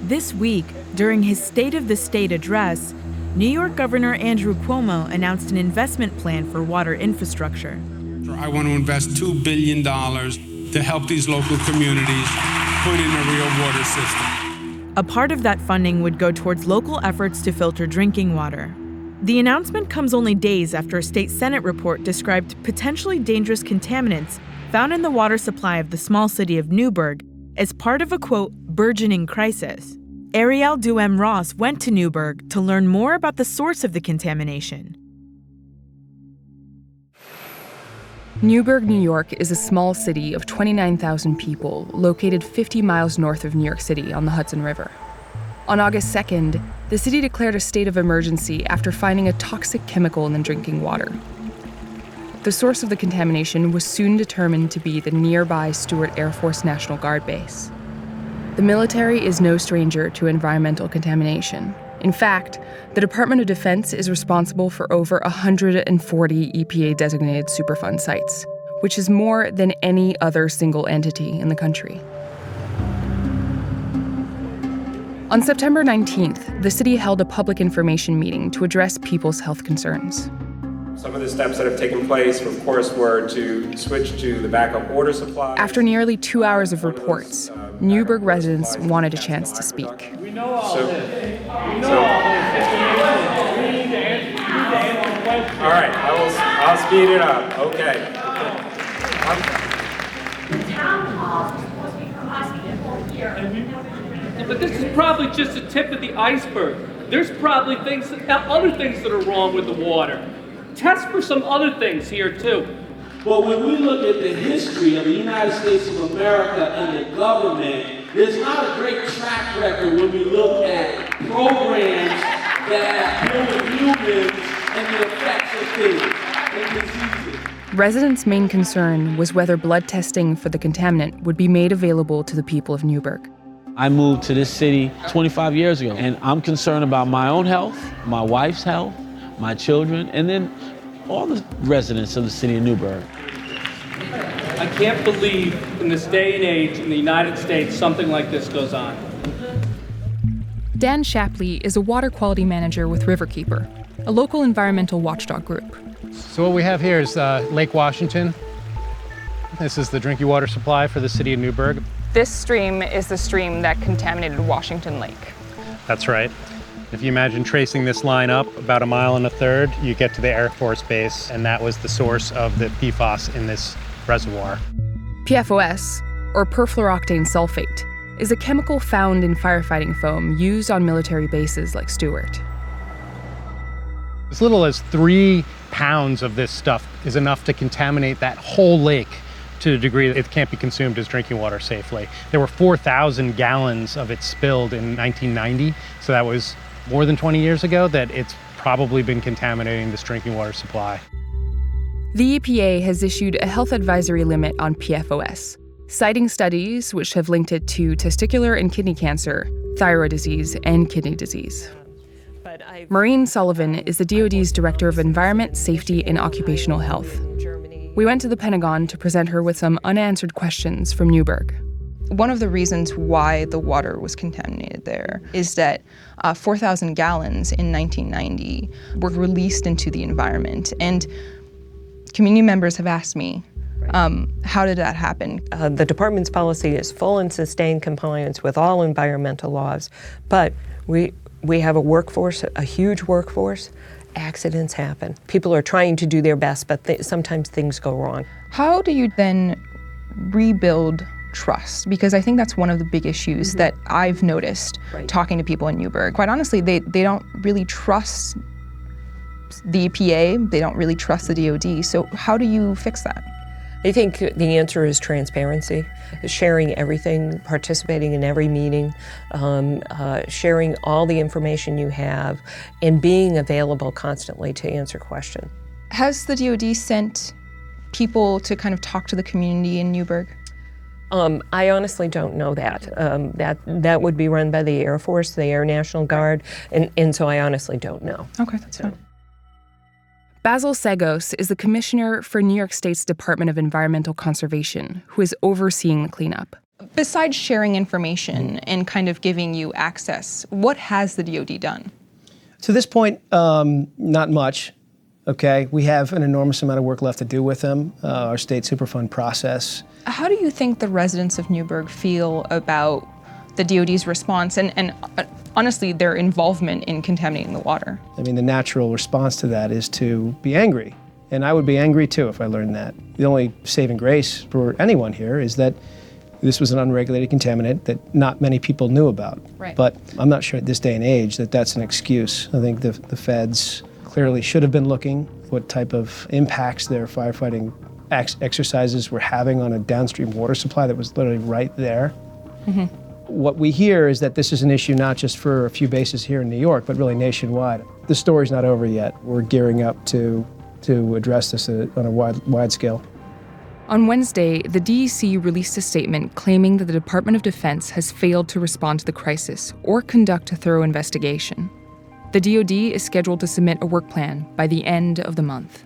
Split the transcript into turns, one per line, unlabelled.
This week, during his State of the State address, New York Governor Andrew Cuomo announced an investment plan for water infrastructure.
I want to invest $2 billion to help these local communities put in a real water system.
A part of that funding would go towards local efforts to filter drinking water. The announcement comes only days after a state Senate report described potentially dangerous contaminants found in the water supply of the small city of Newburgh as part of a, quote, burgeoning crisis. Arielle Duhaime-Ross went to Newburgh to learn more about the source of the contamination.
Newburgh, New York is a small city of 29,000 people located 50 miles north of New York City on the Hudson River. On August 2nd, the city declared a state of emergency after finding a toxic chemical in the drinking water. The source of the contamination was soon determined to be the nearby Stewart Air Force National Guard base. The military is no stranger to environmental contamination. In fact, the Department of Defense is responsible for over 140 EPA-designated Superfund sites, which is more than any other single entity in the country. On September 19th, the city held a public information meeting to address people's health concerns.
Some of the steps that have taken place, of course, were to switch to the backup water supply.
After nearly 2 hours of reports, Newburgh residents wanted a chance to speak.
We know all this. We know all this. We need to answer questions.
All right, I'll speed it up. Okay.
The town hall is supposed to be hospital here.
But this is probably just the tip of the iceberg. There's probably other things that are wrong with the water. Test for some other things here, too.
But when we look at the history of the United States of America and the government, there's not a great track record when we look at programs that deal with humans and the effects of things and diseases.
Residents' main concern was whether blood testing for the contaminant would be made available to the people of Newburgh.
I moved to this city 25 years ago, and I'm concerned about my own health, my wife's health, my children, and then all the residents of the city of Newburgh.
I can't believe in this day and age in the United States something like this goes on.
Dan Shapley is a water quality manager with Riverkeeper, a local environmental watchdog group.
So what we have here is Lake Washington. This is the drinking water supply for the city of Newburgh.
This stream is the stream that contaminated Washington Lake.
That's right. If you imagine tracing this line up about 1.33 miles, you get to the Air Force Base, and that was the source of the PFAS in this reservoir.
PFOS, or perfluorooctane sulfate, is a chemical found in firefighting foam used on military bases like Stewart.
As little as 3 pounds of this stuff is enough to contaminate that whole lake to the degree that it can't be consumed as drinking water safely. There were 4,000 gallons of it spilled in 1990, so that was more than 20 years ago that it's probably been contaminating this drinking water supply.
The EPA has issued a health advisory limit on PFOS, citing studies which have linked it to testicular and kidney cancer, thyroid disease, and kidney disease. Maureen Sullivan is the DoD's Director of Environment, Safety, and Occupational Health. We went to the Pentagon to present her with some unanswered questions from Newburgh.
One of the reasons why the water was contaminated there is that 4,000 gallons in 1990 were released into the environment. And community members have asked me, how did that happen?
The department's policy is full and sustained compliance with all environmental laws, but we have a workforce, a huge workforce. Accidents happen. People are trying to do their best, but sometimes things go wrong.
How do you then rebuild trust? Because I think that's one of the big issues that I've noticed talking to people in Newburgh. Quite honestly, they don't really trust the EPA, they don't really trust the DoD, so how do you fix that?
I think the answer is transparency, sharing everything, participating in every meeting, sharing all the information you have, and being available constantly to answer questions.
Has the DoD sent people to kind of talk to the community in Newburgh?
I honestly don't know that. That would be run by the Air Force, the Air National Guard, and so I honestly don't know.
Okay, that's fine.
Basil Seggos is the commissioner for New York State's Department of Environmental Conservation, who is overseeing the cleanup.
Besides sharing information and kind of giving you access, what has the DoD done?
To this point, not much. Okay, we have an enormous amount of work left to do with them. Our state Superfund process.
How do you think the residents of Newburgh feel about the DoD's response and honestly, their involvement in contaminating the water?
I mean, the natural response to that is to be angry. And I would be angry too if I learned that. The only saving grace for anyone here is that this was an unregulated contaminant that not many people knew about.
Right.
But I'm not sure at this day and age that that's an excuse. I think the feds clearly should have been looking what type of impacts their firefighting exercises were having on a downstream water supply that was literally right there. Mm-hmm. What we hear is that this is an issue not just for a few bases here in New York, but really nationwide. The story's not over yet. We're gearing up to address this on a wide scale.
On Wednesday, the DEC released a statement claiming that the Department of Defense has failed to respond to the crisis or conduct a thorough investigation. The DoD is scheduled to submit a work plan by the end of the month.